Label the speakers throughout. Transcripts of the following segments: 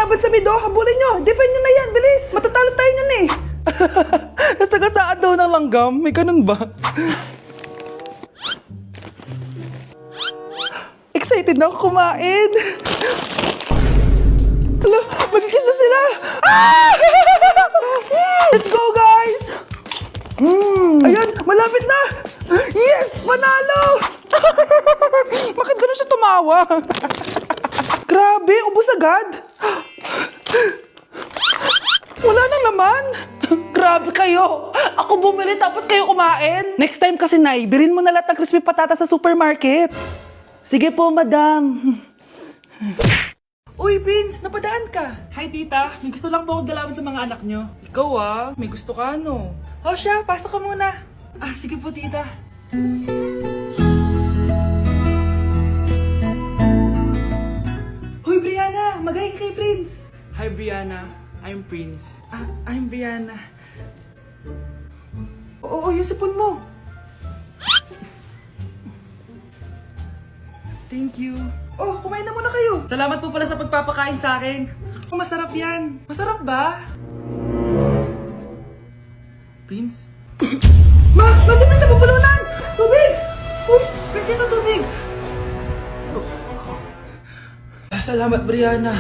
Speaker 1: lumalaban sa mid, oh. Habulin nyo. Defend nyo na yan. Bilis. Matatalo tayo nyan eh. Nasagasaan daw ng langgam. May ganun ba? Excited na ako kumain. Hala, magkikis na sila. Ah! Let's go, guys. Ayan, malapit na. Yes, panalo. Bakit ganun siya tumawa? Grabe, ubos agad. Wala na naman. Grabe kayo. Ako bumili tapos kayo kumain. Next time kasi, Nay, bilhin mo na lahat ng crispy patata sa supermarket. Sige po, madam. Uy, Prince, napadaan ka. Hi, tita. May gusto lang po akong dalawin sa mga anak nyo. Ikaw may gusto ka, no? O siya, pasok ka muna. Ah, sige po, tita. Hoy, Brianna, magay ka kay Prince. Hi, Brianna. I'm Prince. Ah, I'm Brianna. Oo, yung sipon mo. Thank you. Oh, kumain na muna kayo. Salamat po pala sa pagpapakain sa akin. Oh, masarap yan. Masarap ba? Prince? Si Prince na pupulunan! Tubig! Uy, Prince, ito tubig! Salamat, Brianna.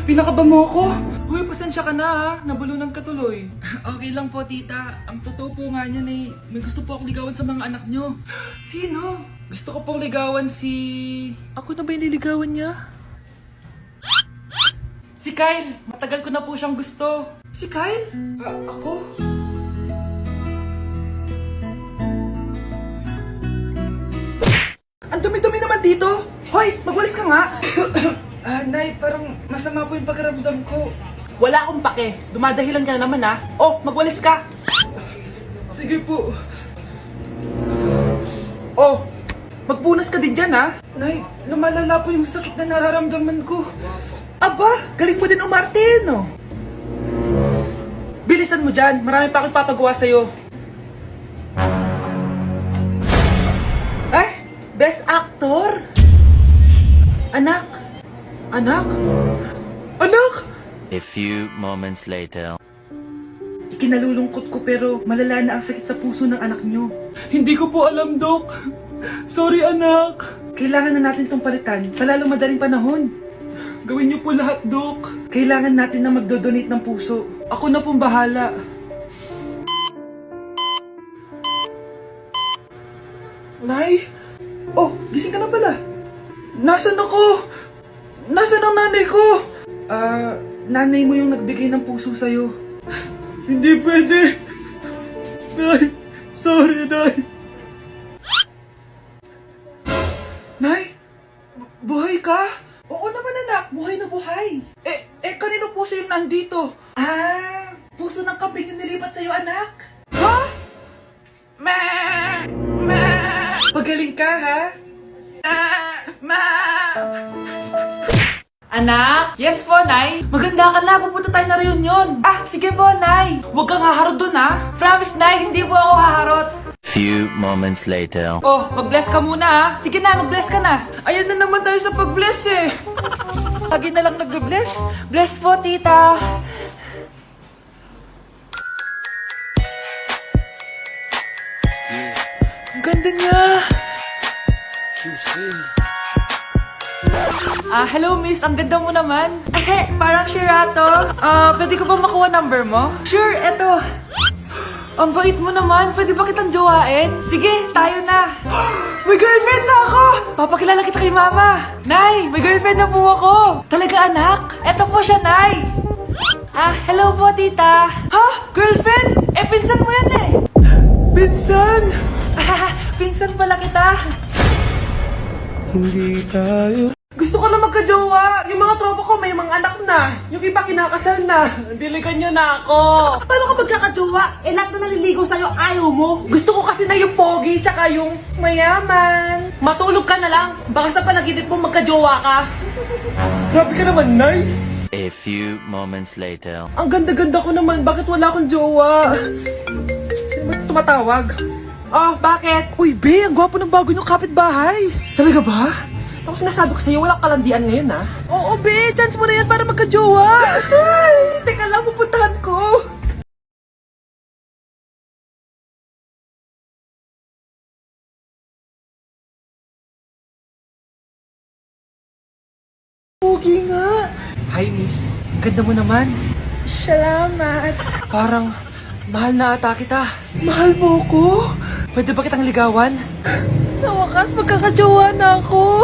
Speaker 1: Pinakaba mo ako. Uy, pasensya ka na ha. Nabulunan ka tuloy. Okay lang po, tita. Ang totoo po nga niyan eh. May gusto po akong ligawan sa mga anak nyo. Sino? Gusto ko pong ligawan si... Ako na ba yung niligawan niya? Si Kyle. Matagal ko na po siyang gusto. Si Kyle? Ako? Ang dumi-dumi naman dito. Hoy, magwalis ka nga. Nay, parang masama po yung pakiramdam ko. Wala akong pake. Dumadahilan ka na naman ha. Oh, magwalis ka. Sige po. Oh, magpunas ka din dyan ha. Nay, lumalala po yung sakit na nararamdaman ko. Aba, galing mo din umarte, no? Bilisan mo dyan. Marami pa akong papagawa sa'yo. Best actor? Anak? Anak? Anak?
Speaker 2: A few moments later.
Speaker 1: Ikinalulungkot ko pero malala na ang sakit sa puso ng anak nyo. Hindi ko po alam, Dok. Sorry, anak. Kailangan na natin tong palitan sa lalong madaling panahon. Gawin niyo po lahat, Dok. Kailangan natin na magdodonate ng puso. Ako na pong bahala. Nay? Oh, gising ka na pala. Nasaan ako? Nasaan ang nanay ko? Nanay mo yung nagbigay ng puso sa'yo. Hindi pwede. Nay, sorry, Nay. Nay? Buhay ka? Oo naman, anak. Buhay na buhay. Kanino puso yung nandito? Puso ng kambing yung nilipat sa'yo, anak. Ha? Pagaling ka, ha? Anak? Yes po, Nay. Maganda ka na. Pupunta tayo na reunion. Sige po, Nay. Huwag kang haharot dun, ha? Promise, Nay. Hindi po ako haharot.
Speaker 2: Few moments later.
Speaker 1: Oh, mag-bless ka muna, ha? Sige na, mag-bless ka na. Ayan na naman tayo sa pag-bless, eh. Lagi na lang nag-bless. Bless po, tita. Ganda niya. Hello miss, ang ganda mo naman. Parang Shirato. Pwede ko ba makuha number mo? Sure, eto. Ang bait mo naman, pwede ba kitang jowain? Sige, tayo na. May girlfriend na ako! Papakilala kita kay mama. Nay, may girlfriend na po ako. Talaga anak? Eto po siya, Nay. Hello po tita. Ha? Girlfriend? Pinsan mo yan eh. Pinsan? Pinsan pala kita. Hindi tayo. Gusto ko na magka-jowa. Yung mga tropa ko may mga anak na. Yung iba kinakasal na. Diligan niyo na ako. Paano ka magkaka-jowa? Lahat na naliligo sa'yo, ayaw mo. Gusto ko kasi na yung pogi tsaka yung mayaman. Matulog ka na lang. Baka sa panaginip mo magka-jowa ka. Grabe ka naman, Nay.
Speaker 2: A few moments later.
Speaker 1: Ang ganda-ganda ko naman. Bakit wala akong jowa? Sino ba tumatawag? Oh, bakit? Uy, Be, ang gwapo ng bago niyong kapitbahay. Talaga ba?
Speaker 3: Ako sinasabi ko sa'yo, walang kalandian ngayon, ha?
Speaker 1: Oo, be! Chance mo na yan para magka-jowa!
Speaker 3: Ay, teka lang, pupuntahan ko.
Speaker 1: Pogi nga!
Speaker 3: Hi, miss. Ganda mo naman.
Speaker 1: Salamat!
Speaker 3: Parang mahal na ata kita.
Speaker 1: Mahal mo ko?
Speaker 3: Pwede ba kitang ligawan?
Speaker 1: Sa wakas, magkaka-jowa na ako!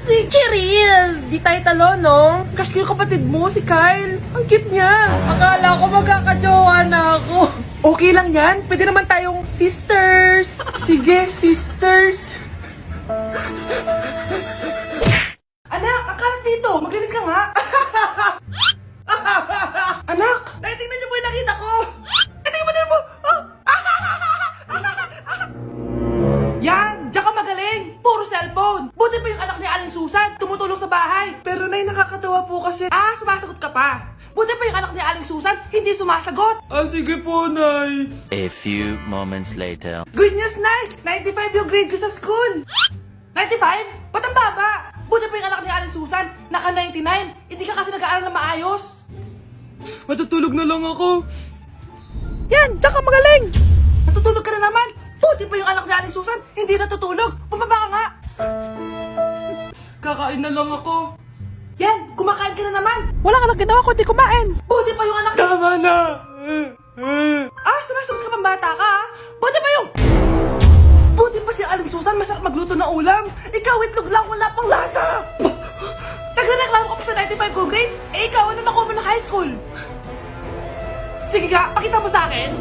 Speaker 3: Si Cherise! Di tayo talo, no? Crush ko yung kapatid mo, si Kyle. Ang cute niya.
Speaker 1: Akala ko magkaka-jowa na ako!
Speaker 3: Okay lang yan. Pwede naman tayong sisters. Sige, sisters. Anak, akalat dito. Maglinis ka nga. Anak!
Speaker 1: Ay, tingnan niyo po yung nakita ko!
Speaker 3: Tingnan mo, tingnan mo. Yan! Diyan ka magaling. Puro cellphone. Buti pa yung anak ni Aling Susan. Tumutulong sa bahay.
Speaker 1: Pero nay, nakakatawa po kasi...
Speaker 3: Sumasagot ka pa. Buti pa yung anak ni Aling Susan. Hindi sumasagot.
Speaker 1: sige po, nay!
Speaker 2: A few moments later.
Speaker 3: Good news, Nay! 95 yung grade ko sa school! 95? Ba't ang baba? Buti pa yung anak ni Aling Susan, naka 99. Hindi ka kasi nag-aaral na maayos.
Speaker 1: Matutulog na lang ako!
Speaker 3: Yan, diyan ka magaling! Natutulog ka na naman. Buti pa yung anak ni Aling Susan, hindi natutulog. Bumaba ka nga.
Speaker 1: Kakain na lang ako!
Speaker 3: Yan, kumakain ka na naman. Wala ka lang ginawa kundi kumain. Buti pa yung anak ni...
Speaker 1: Tama na!
Speaker 3: Sumasagot ka pang bata ka, ha? Buti pa yung... Buti pa si Aling Susan, masarap magluto ng ulam. Ikaw, itlog lang, wala pang lasa. Nagre-reklamo ka pa sa 95 good grades? Ikaw, ano nakuha mo ng high school? Sige nga, pakita mo sa akin.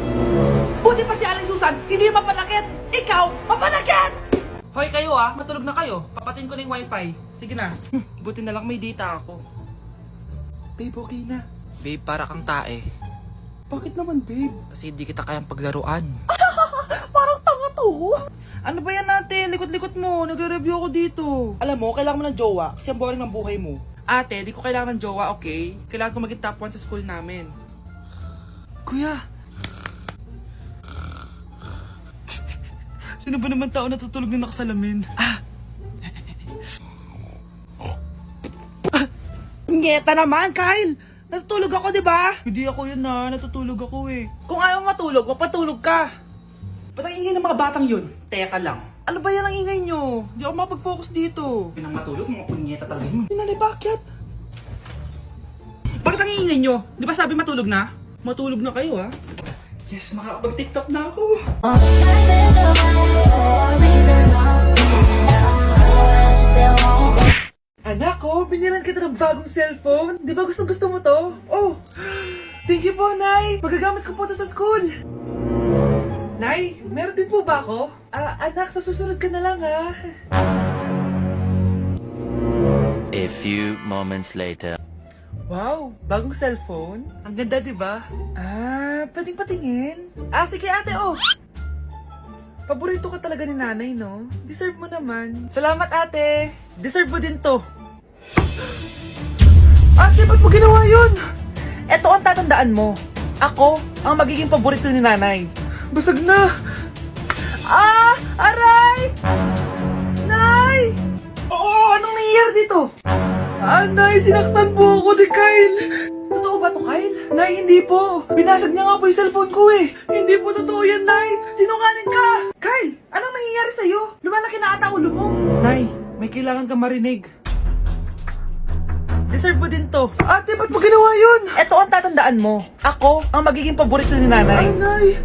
Speaker 3: Buti pa si Aling Susan, hindi mapanakit. Ikaw, mapanakit!
Speaker 1: Hoy kayo matulog na kayo. Papatin ko na yung wifi. Sige na. Buti na lang may data ako.
Speaker 3: Babe, okay na.
Speaker 1: Babe, para kang tae.
Speaker 3: Bakit naman, babe?
Speaker 1: Kasi hindi kita kayang paglaruan.
Speaker 3: Parang tanga to.
Speaker 1: Ano ba yan natin? Likot-likot mo. Nagre-review ako dito. Alam mo, kailangan mo ng jowa kasi ang boring ng buhay mo. Ate, di ko kailangan ng jowa, okay? Kailangan ko maging top 1 sa school namin. Kuya! Sino ba naman tao natutulog na nakasalamin?
Speaker 3: Ngeta naman, Kyle! Natutulog ako, di ba?
Speaker 1: Hindi ako yun natutulog ako eh.
Speaker 3: Kung ayaw matulog, magpatulog ka.
Speaker 1: Ba't ang ingay ng mga batang yun? Teka lang. Ano ba yan ang ingay nyo? Hindi ako makapag-focus dito. Pinang matulog, mga punyeta talaga yun.
Speaker 3: Sinali, bakit?
Speaker 1: Bakit ang ingay nyo? Di ba sabi matulog na? Matulog na kayo Yes, makakapag-tiktok na ako. Anak ko, binilan kita ng bagong cellphone. Di ba gusto mo to? Oh, thank you po, Nay. Magagamit ko po to sa school. Nay, meron din po ba ako? Anak, sa susunod ka na lang
Speaker 2: A few moments later.
Speaker 1: Wow, bagong cellphone? Ang ganda, di ba? Pwedeng patingin? Sige ate, Paborito ka talaga ni nanay, no? Deserve mo naman. Salamat, ate. Deserve mo din to. Ate, ba't mo ginawa yun? Eto ang tatandaan mo. Ako ang magiging paborito ni nanay. Basag na. Aray! Nay! Oo, anong nangyayari dito? Nay, sinaktan po ako ni Kyle. Totoo ba to, Kyle? Nay, hindi po. Binasag niya nga po yung cellphone ko Hindi po totoo yan, Nay. Sinungaling ka. Kyle, anong nangyayari sa'yo? Lumalaki na ata ulo mo. Nay, may kailangan kang marinig. Deserve mo din to. Ate, ba't mo ginawa yun? Eto ang tatandaan mo. Ako ang magiging paborito ni nanay.
Speaker 3: Nay!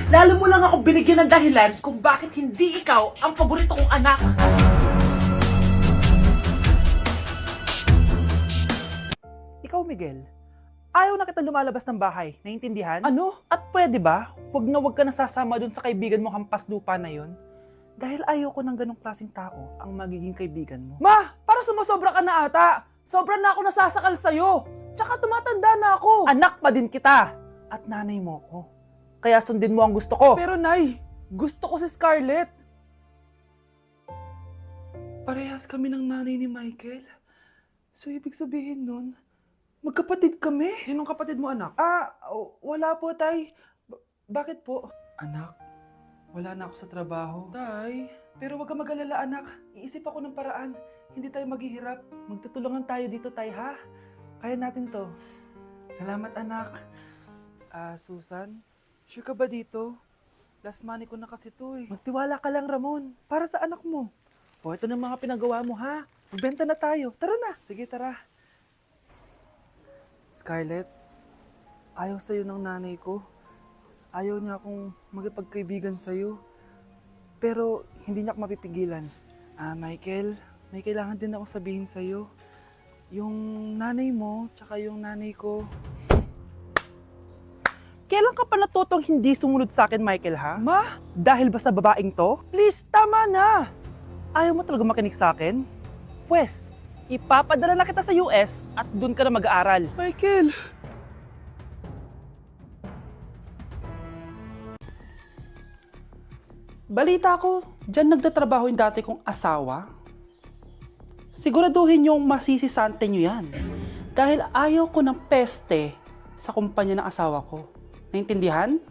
Speaker 1: Lalo mo lang ako binigyan ng dahilan kung bakit hindi ikaw ang paborito kong anak. Ikaw, Miguel, ayaw na kita lumalabas ng bahay. Naiintindihan? Ano? At pwede ba? Huwag na huwag ka nasasama dun sa kaibigan mo hampas lupa na yon. Dahil ayaw ko ng ganong klaseng tao ang magiging kaibigan mo. Ma! Para sumusobra ka na ata! Sobra na ako nasasakal sa'yo! Tsaka tumatanda na ako! Anak pa din kita! At nanay mo ko. Kaya sundin mo ang gusto ko. Pero Nay, gusto ko si Scarlett. Parehas kami ng nanay ni Michael. So ibig sabihin nun, magkapatid kami? Sinong kapatid mo, anak? Wala po, Tay. Bakit po? Anak, wala na ako sa trabaho. Tay, Pero wag kang mag-alala, anak. Iisip ako ng paraan. Hindi tayo maghihirap. Magtutulungan tayo dito, tay, ha? Kaya natin to. Salamat, anak. Susan, sure ka ba dito? Last money ko na kasi to, eh. Magtiwala ka lang, Ramon. Para sa anak mo. O, ito na mga pinagawa mo, ha? Magbenta na tayo. Tara na. Sige, tara. Scarlett, ayaw sa'yo ng nanay ko. Ayaw niya akong magipagkaibigan sa'yo. Pero hindi niya ako mapipigilan. Michael, may kailangan din akong sabihin sa'yo. Yung nanay mo, tsaka yung nanay ko. Kailan ka pa natutong hindi sumunod sa akin, Michael, ha? Ma, dahil ba sa babaeng to? Please, tama na! Ayaw mo talaga makinig sa akin? Pwes, ipapadala na kita sa US at doon ka na mag-aaral. Michael! Balita ko, dyan nagtatrabaho yung dati kong asawa. Siguraduhin yung masisisante nyo yan. Dahil ayaw ko ng peste sa kumpanya ng asawa ko. Naintindihan?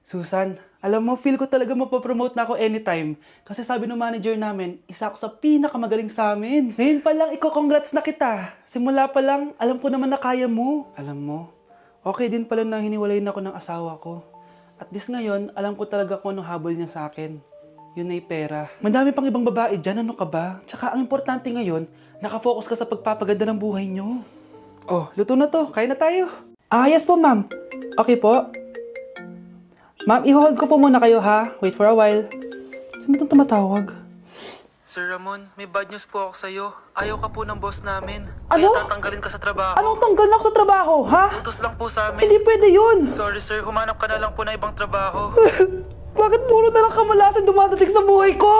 Speaker 1: Susan, alam mo, feel ko talaga mapapromote na ako anytime. Kasi sabi ng manager namin, isa ako sa pinakamagaling sa amin. Ngayon pa lang, congrats na kita. Simula pa lang, alam ko naman na kaya mo. Alam mo, okay din pala na hiniwalayin ako ng asawa ko. At this ngayon, alam ko talaga kung anong habol niya sa akin. Yun ay pera. Madami pang ibang babae dyan, ano ka ba? Tsaka ang importante ngayon, nakafocus ka sa pagpapaganda ng buhay niyo. Oh, luto na to. Kaya na tayo. Yes po, ma'am. Okay po. Ma'am, i-hold ko po muna kayo, ha? Wait for a while. Sino itong tumatawag? Sir Ramon, may bad news po ako sa'yo. Ayaw ka po ng boss namin.
Speaker 4: Ano?
Speaker 1: Kaya tatanggalin ka sa trabaho.
Speaker 4: Anong tanggal na ako sa trabaho, ha?
Speaker 1: Utos lang po sa amin.
Speaker 4: Hindi pwede yun!
Speaker 1: Sorry sir, humanap ka na lang po na ibang trabaho.
Speaker 4: Bakit puro na lang kamalasan dumadating sa buhay ko?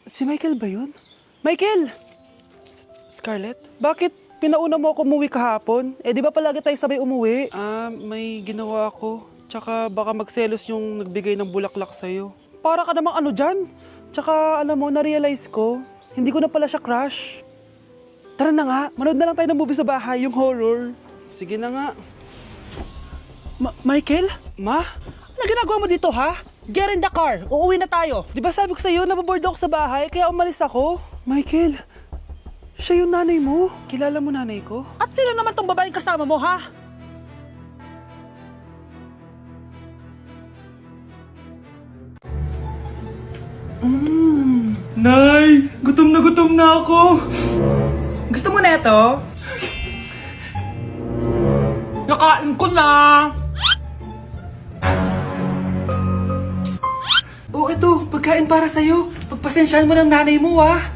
Speaker 1: Si Michael ba yun? Michael! Scarlett? Bakit pinauna mo ako umuwi kahapon? Eh di ba palagi tayo sabay umuwi? May ginawa ako. Tsaka baka magselos yung nagbigay ng bulaklak sa'yo. Para ka namang ano dyan? Tsaka alam mo, na-realize ko, hindi ko na pala siya crush. Tara na nga, manood na lang tayo ng movie sa bahay, yung horror. Sige na nga. Michael? Ma? Ano ginagawa mo dito, ha?
Speaker 4: Get in the car! Uuwi na tayo!
Speaker 1: Di ba sabi ko sa'yo, nababoard ako sa bahay, kaya umalis ako? Michael, siya yung nanay mo. Kilala mo nanay ko?
Speaker 4: At sino naman tong babaeng kasama mo, ha?
Speaker 1: Nay, gutom na ako.
Speaker 3: Gusto mo na ito?
Speaker 4: Nakain ko na!
Speaker 1: Oh, ito, pagkain para sa'yo. Pagpasensyahan mo ng nanay mo, ha?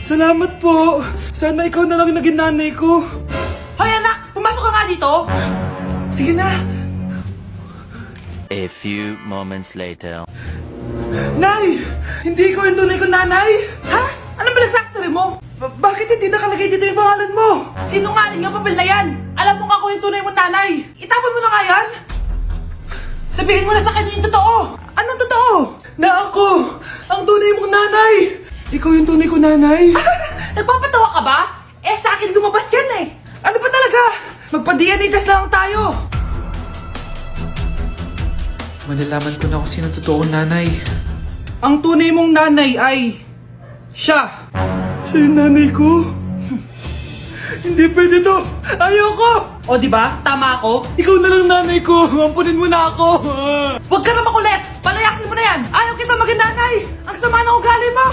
Speaker 1: Salamat po. Sana ikaw na lang yung naging nanay ko.
Speaker 3: Hoy anak, pumasok ka nga dito!
Speaker 1: Sige na.
Speaker 2: A few moments later.
Speaker 1: Nay, hindi ko yung tunay kong nanay.
Speaker 3: Ha? Ano ba nagsasabi mo?
Speaker 1: Bakit hindi nakalagay dito yung pangalan mo?
Speaker 3: Sinungaling yung papel na yan! Alam mo nga ako yung tunay mong nanay! Itapon mo na nga yan! Sabihin mo na sa kanya yung totoo!
Speaker 1: Anong totoo? Na ako, ang tunay mong nanay. Ikaw yung tunay ko nanay.
Speaker 3: Nagpapatawa ka ba? Eh sa akin lumabas yan eh!
Speaker 1: Ano ba talaga? Magpa-DNA test na lang tayo.
Speaker 5: Malalaman ko na kung sino totoo kong nanay.
Speaker 1: Ang tunay mong nanay ay siya. Siya yung nanay ko? Hindi pwede to. Ayoko.
Speaker 3: O di ba? Tama ako?
Speaker 1: Ikaw na lang nanay ko. Ampunin mo na ako.
Speaker 3: Huwag ka na makulit! Palayasin mo na yan! Ayaw kita maging nanay! Ang sama ng ugali mo!